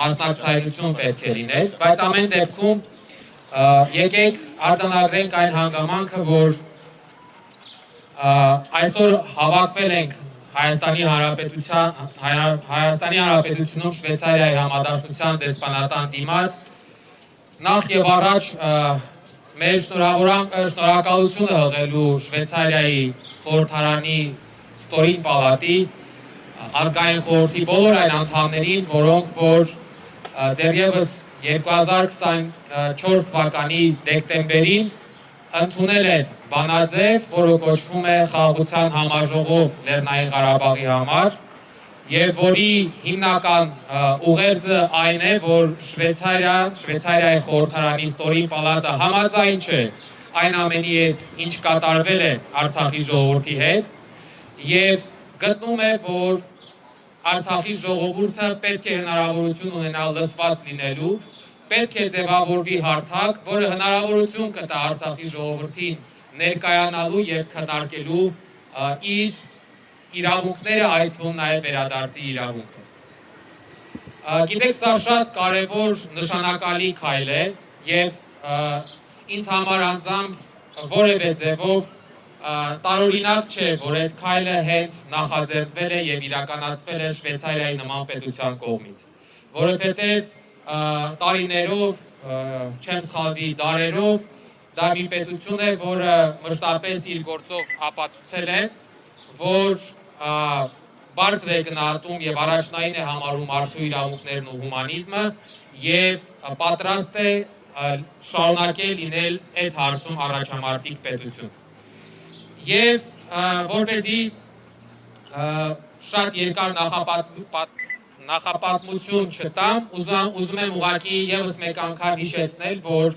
մասնակցայնություն պետք է լիներ, բայց ամեն դեպքում եկեք արձանագրենք այն հանգամանքը, որ այսօր հավաքվել ենք Հայաստանի Հանրապետությունում Շվեյցարիայի համադաշնության դեսպանատան դիմաց, նախ եւ առաջ մեր շնորհակալությունը հղելու Շվեյցարիայի խորհրդարանի ստորին պալատի, ազգային խորհրդի բոլոր այն անդամներին, որոնք որ դեռևս 2024 թվականի դեկտեմբերին ընդունել են բանաձև, որը կոչվում է խաղաղության համաժողով Լեռնային Ղարաբաղի համար, եւ որի հիմնական ուղերձը այն է, որ Շվեյցարիայի խորհրդարանի ստորին պալատը համաձայն չէ այն ամենի հետ, ինչ կատարվել է Արցախի ժողովրդի հետ, եւ գտնում է, որ Արցախի ժողովուրդը պետք է հնարավորություն ունենա լսված լինելու, պետք է ձևավորվի հարթակ, որը հնարավորություն կտա Արցախի ժողովրդին ներկայանալու եւ քննարկելու իր իրավունքները, այդ թվում նաեւ վերադարձի իրավունքը։ Գիտեք, սա շատ կարևոր նշանակալի քայլ է եւ ինձ համար անձամբ որևէ ձևով տարօրինակ չէ, որ այդ քայլը հենց նախաձեռնվել է եւ իրականացվել է Շվեյցարիայի նման պետության կողմից, որովհետեւ տարիներով, չեմ սխալվի, դարերով դա մի պետություն է, որը մշտապես իր գործով ապացուցել է, որ բարձր է գնահատում եւ առաջնային է համարում մարդու իրավունքներն ու հումանիզմը եւ պատրաստ է շարունակել լինել այդ հարցում առաջամարտիկ պետություն։ Եվ որպեսզի շատ երկար նախապատմություն չտամ, ուզում եմ ուղղակի եւս մեկ անգամ հիշեցնել, որ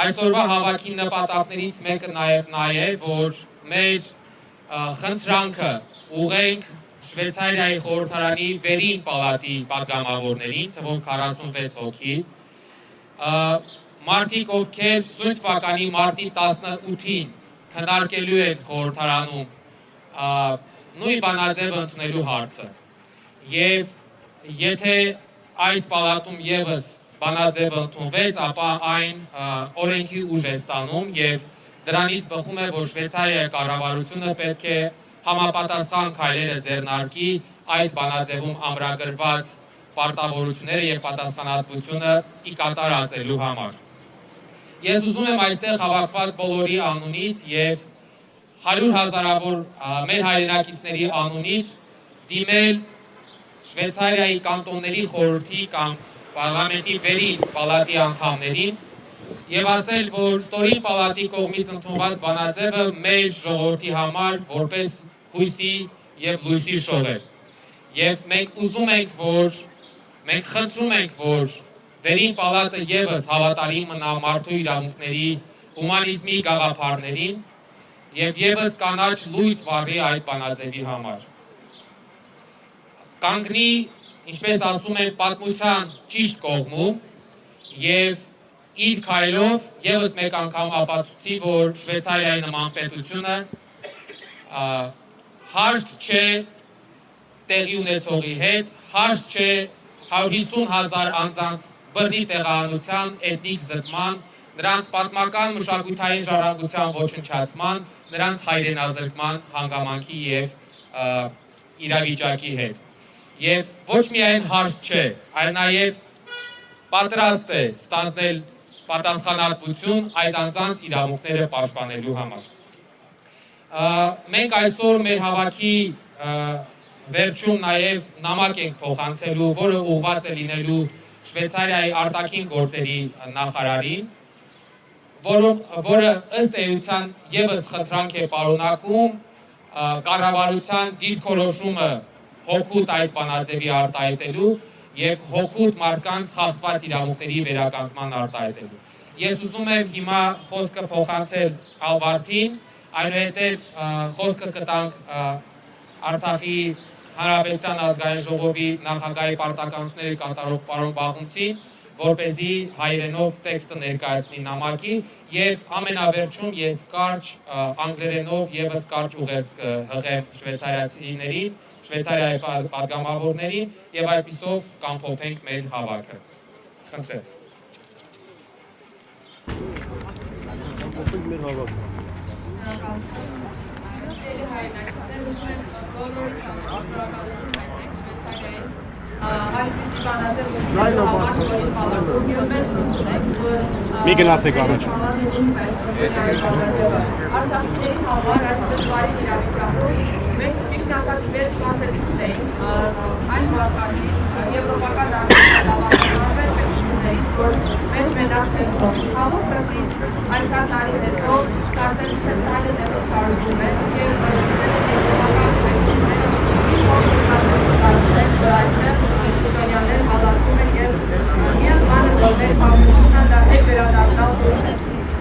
այսօրվա հավաքի նպատակներից մեկը նաեւ նա է, որ մեր խնդրանքը ուղենք Շվեյցարիայի խորհրդարանի վերին պալատի պատգամավորներին, թվով 46 հոգի, մարդիկ, ովքեր սույն թվականի մարտի 18-ին քննարկելու են խորհրդարանում նույն բանաձևը ընդունելու հարցը։ Եվ եթե այս պալատում եւս բանաձևը ընդունվեց, ապա այն օրենքի ուժ է ստանում եւ դրանից բխում է, որ Շվեյցարիայի կառավարությունը պետք է համապատասխան քայլերը ձեռնարկի այդ բանաձևում ամրագրված պարտավորությունները եւ պատասխանատվությունը ի կատար ածելու համար։ Ես ուզում եմ այստեղ հավաքված բոլորի անունից եւ 100 հազարավոր մեր հայրենակիցների անունից դիմել Շվեյցարիայի կանտոնների խորհրդի կամ պարլամենտի վերին պալատի անդամներին եւ ասել, որ ստորին պալատի կողմից ընդունված բանաձևը մեր ժողովրդի համար որպես հույսի եւ լույսի շող է։ Եվ մենք ուզում ենք, մենք խնդրում ենք, որ վերին պալատը եւս հավատարիմ մնա մարդու իրավունքների, հումանիզմի գաղափարներին եւ եւս կանաչ լույս վառի այդ բանաձևի համար։ Կանգնի, ինչպես ասում են, պատմության ճիշտ կողմում եւ իր քայլով եւս մեկ անգամ ապացուցի, որ Շվեյցարիայի նման պետությունը հարց չէ տեղի ունեցողի հետ, հարց չէ 150,000 անձանց բռնի տեղահանության, էթնիկ զտման, նրանց պատմական մշակութային ժառանգության ոչնչացման, նրանց հայրենազրկման հանգամանքի եւ իրավիճակի հետ։ Եվ ոչ միայն հարց չէ, այլ նաեւ պատրաստ է ստանձնել պատասխանատվություն այդ անձանց իրավունքները պաշտպանելու համար։ Մենք այսօր մեր հավաքի վերջում նաեւ նամակ ենք փոխանցելու, որը ուղղված է լինելու Շվեյցարիայի արտաքին գործերի նախարարին, որը ըստ էության եւս խնդրանք է պարունակում կառավարության դիրքորոշումը հօգուտ այդ բանաձևի արտահայտելու եւ հօգուտ մարդկանց խախտված իրավունքների վերականգնման արտահայտելու։ Ես ուզում եմ հիմա խոսքը փոխանցել Ալվարդին, այնուհետև խոսքը կտանք Արցախի Հանրապետության ազգային ժողովի նախագահի պարտականությունների կատարող պարոն Բաղունցին, որպեսզի հայերենով տեքստը ներկայացնի նամակի եւ ամենավերջում ես կարճ անգլերենով եւս կարճ ուղերձ կհղեմ շվեյցարացիներին Շվեյցարիայի պատգամավորներին եւ այդպիսով կամփոփենք մեր հավաքը։ Խնդրեմ։ Մի գնացեք առաջ։ Մենք միջնակարգ մեր սպասելիքն էինք, այն վարկաշին եվրոպական դարմերից, որ մեր մենացել հավոք կսից այնքան տարի հետո կարդել շերտայլը ներոք կարուջում են և եվրոպական շերտայլը հալատում են և միան բանը որ մեր համուսունը դա հետ վերադարձալ դուրն է։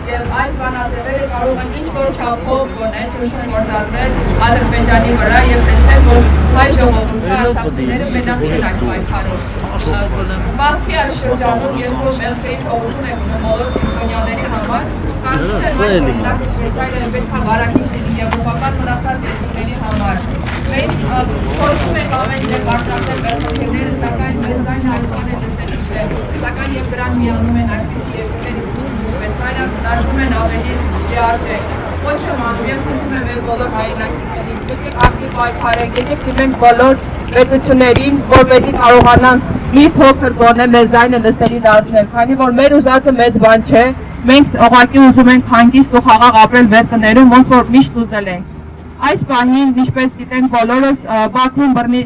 Եվ այդ բանաձևերը կարող են ինչ-որ չափով գոնել, գործածել Ադրբեջանի վրա և տեսնել, որ հայ ժողովուրդը արցախցիները մենակ չեն այդ պայքարում։ Բախքի այս շրջանում, երբ որ մեղքերի փոխություն է գնում բոլոր քրիստոնյաների համար, Շվեյցարիայում պետք է վարակիչ լինի եվրոպական մնացած երկրների համար։ Մենք փորձում ենք ամեն ինչ բարձրացնել մեր խնդիրները, սակայն մեզ այն այս բանը լսելի չէ, սակայն և դրան միանում են այսպիսի երկրների Այնակ դարձում են ավելի լիարժեք։ Ոչ եմ անում, ես խնդրում եմ մեր բոլոր հայրենակիցներին, եկեք ակտիվ պայքարենք, եկեք դիմենք բոլոր պետություններին, որպեսզի կարողանան մի փոքր գոնե մեր ձայնը լսելի դարձնել, քանի որ մեր ուզածը մեծ բան չէ, մենք ուղղակի ուզում ենք հանգիստ ու խաղաղ ապրել մեր տներում, ոնց որ միշտ ուզել ենք։ Այս պահին, ինչպես գիտենք բոլորս, Բաքվում բռնի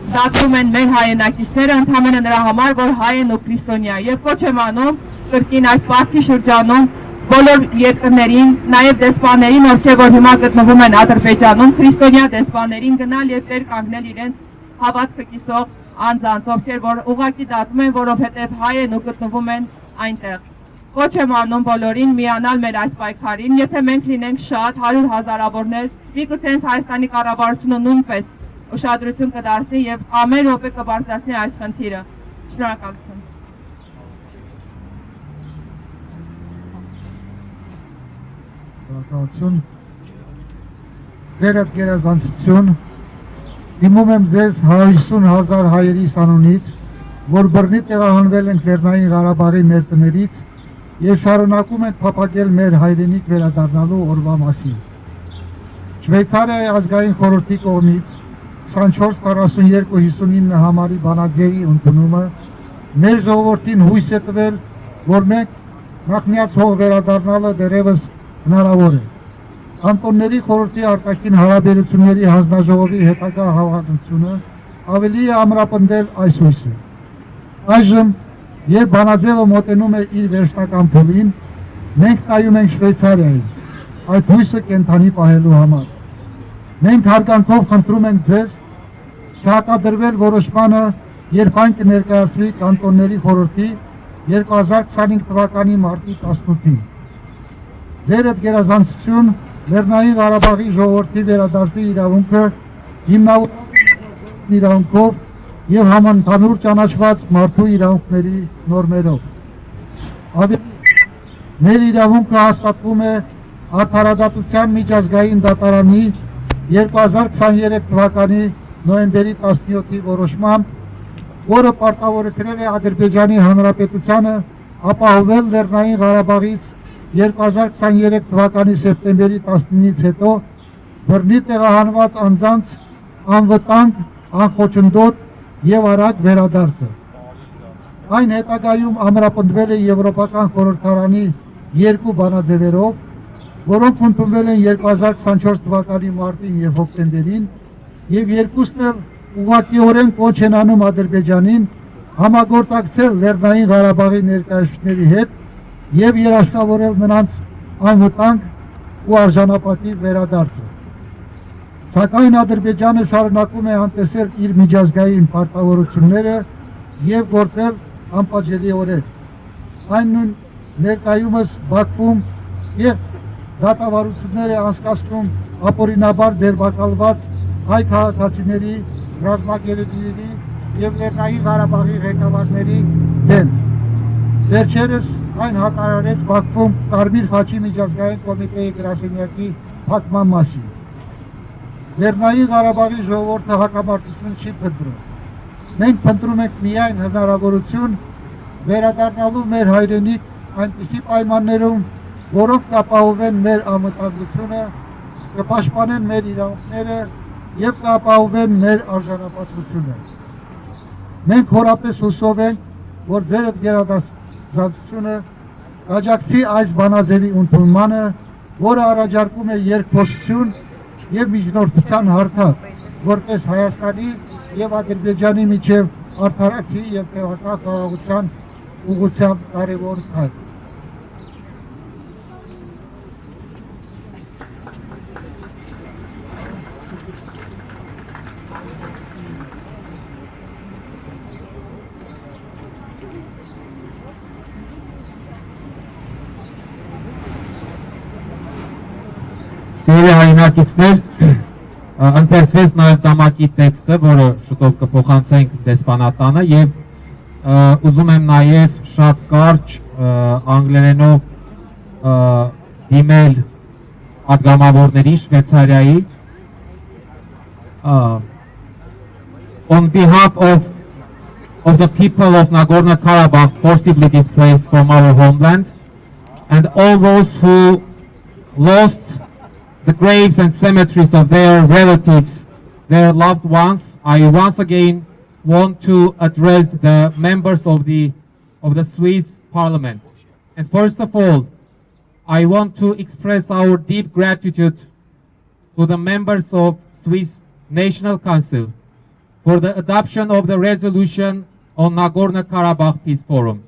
դատում են մեր հայրենակիցները, ընդամենը նրա համար, որ հայ են ու քրիստոնյա, եւ կոչ եմ անում կրկին այս պահքի շրջանում բոլոր երկրներին, նաև դեսպաներին, ովքեր որ հիմա գտնվում են Ադրբեջանում, քրիստոնյա դեսպաներին գնալ եւ տեր կանգնել իրենց հավատքը կիսող անձանց, ովքեր որ ուղղակի դատում են, որովհետեւ հայ են ու գտնվում են այնտեղ։ Կոչ եմ անում բոլորին միանալ մեր այս պայքարին, եթե մենք լինենք շատ 100 հազարավորներ, միգուցե հենց Հայաստանի կառավարությունը նույնպես ուշադրություն կդարձնի եւ ամեն րոպե կբարձրացնի այս խնդիրը։ Շնորհակալություն։ Շնորհակալություն։ Դերդ գերազանցություն, դիմում եմ ձեզ 150,000 հայերիս անունից, որ բռնի տեղահանվել ենք Լեռնային Ղարաբաղի մեր տներից և շարունակում ենք փափագել մեր հայրենիք վերադառնալու օրվա մասին։ Շվեյցարիայի ազգային խորհրդի կողմից 244259 համարի բանաձևի ընդունումը մեր ժողովրդին հույս է տվել, որ մենք նախնյաց հող վերադառնալը դեռևս հնարավոր է։ Կանտոնների խորհրդի արտաքին հարաբերությունների հանձնաժողովի հետագա հավանությունը ավելի է ամրապնդել այս հույսը։ Այժմ, երբ բանաձևը մոտենում է իր վերջնական փուլին, մենք նայում ենք Շվեյցարիային, այդ հույսը կենդանի պահելու համար։ Մենք հարգանքով խնդրում ենք ձեզ չհակադրվել որոշմանը, երբ այն կներկայացվի կանտոնների խորհրդի 2025 թվականի մարտի 18-ին։ Ձերդ գերազանցություն Լեռնային Ղարաբաղի ժողովրդի վերադարձի իրավունքը հիմնավորված իրավունքով եւ համընդհանուր ճանաչված մարդու իրավունքների նորմերով։ Մեր իրավունքը հաստատվում է Արդարադատության միջազգային դատարանի 2023 թվականի նոյեմբերի 17-ի որոշմամբ, որը պարտավորեցրել է Ադրբեջանի Հանրապետությանը ապահովել Լեռնային Ղարաբաղից 2023 թվականի սեպտեմբերի 19-ից հետո բռնի տեղահանված անձանց անվտանգ, անխոչնդոտ եւ արագ վերադարձը։ Այն հետագայում ամրապնդվել է Եվրոպական խորհրդարանի երկու բանաձևերով, որոնք ընդունվել են 2024 թվականի մարտին եւ հոկտեմբերին, եւ երկուսն էլ ուղղակիորեն կոչ են անում Ադրբեջանին համագործակցել Լեռնային Ղարաբաղի ներկայացուցիչների հետ եւ երաշխավորել նրանց անվտանգ ու արժանապատիվ վերադարձը։ Սակայն Ադրբեջանը շարունակում է անտեսել իր միջազգային պարտավորությունները եւ գործել անպատժելիորեն։ Այն նույն ներկայումս Բաքվում եւ դատավարություններ է անցկացնում ապօրինաբար ձերբակալված հայ քաղաքացիների, ռազմագերիների եւ Լեռնային Ղարաբաղի ղեկավարների դեմ։ Վերջերս այն հայտարարեց Բաքվում Կարմիր խաչի միջազգային կոմիտեի գրասենյակի փակման մասին։ Լեռնային Ղարաբաղի ժողովուրդը հակամարտություն չի փնտրում։ Մենք փնտրում ենք միայն հնարավորություն վերադառնալու մեր հայրենիք այնպիսի պայմաններում, որոնք կապահովեն մեր անվտանգությունը, կպաշտպանեն մեր իրավունքները եւ կապահովեն մեր արժանապատվությունը։ Մենք խորապես հուսով ենք, որ ձեր գերադասությունը կաջակցի այս բանաձևի ընդունմանը, որը առաջարկում է երկխոսություն եւ միջնորդության հարթակ, որպես Հայաստանի եւ Ադրբեջանի միջև արդարացի եւ տեղական խաղաղության ուղղությամբ կարևոր քայլ։ Սիրելի հայրենակիցներ, ընթերցվեց նաև դամակի տեքստը, որը շուտով կփոխանցենք դեսպանատանը եւ ուզում եմ նաև շատ կարճ անգլերենով դիմել պատգամավորների Շվեյցարիայի on behalf of the people of Nagorno-Karabakh forcibly displaced from our homeland and all those who lost the graves and cemeteries of their relatives, their loved ones, I once again want to address the members of the Swiss Parliament. And first of all, I want to express our deep gratitude to the members of Swiss National Council for the adoption of the resolution on Nagorno-Karabakh Peace Forum.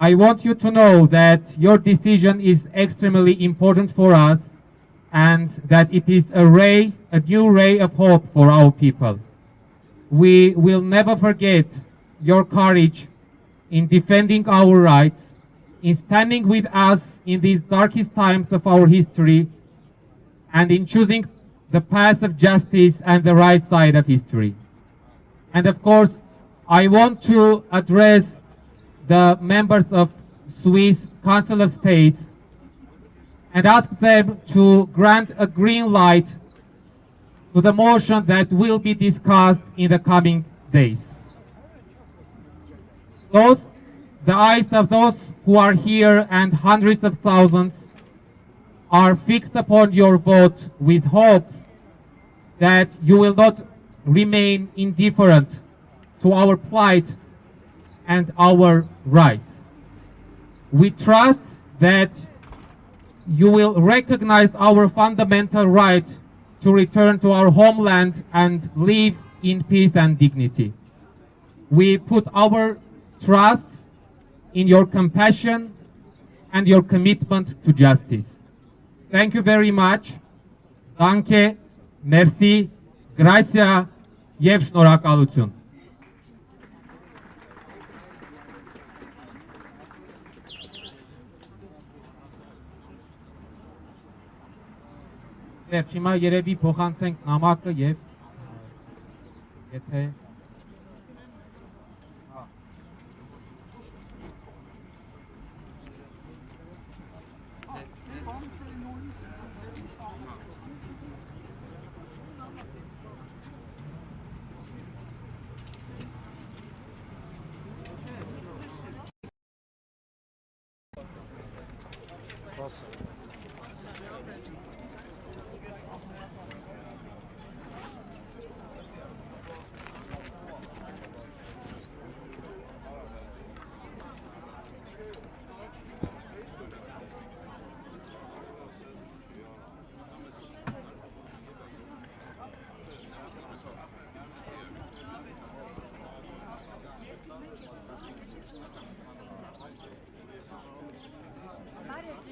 I want you to know that your decision is extremely important for us and that it is a new ray of hope for our people. We will never forget your courage in defending our rights, in standing with us in these darkest times of our history, and in choosing the path of justice and the right side of history. And of course, I want to address the members of Swiss Council of States and ask them to grant a green light to the motion that will be discussed in the coming days. The eyes of those who are here and hundreds of thousands are fixed upon your vote with hope that you will not remain indifferent to our plight and our rights. We trust that you will recognize our fundamental right to return to our homeland and live in peace and dignity. We put our trust in your compassion and your commitment to justice. Thank you very much. Danke, merci, gracia, եւ շնորհակալություն։ Դեռ հիմա երևի փոխանցենք նամակը եւ եթե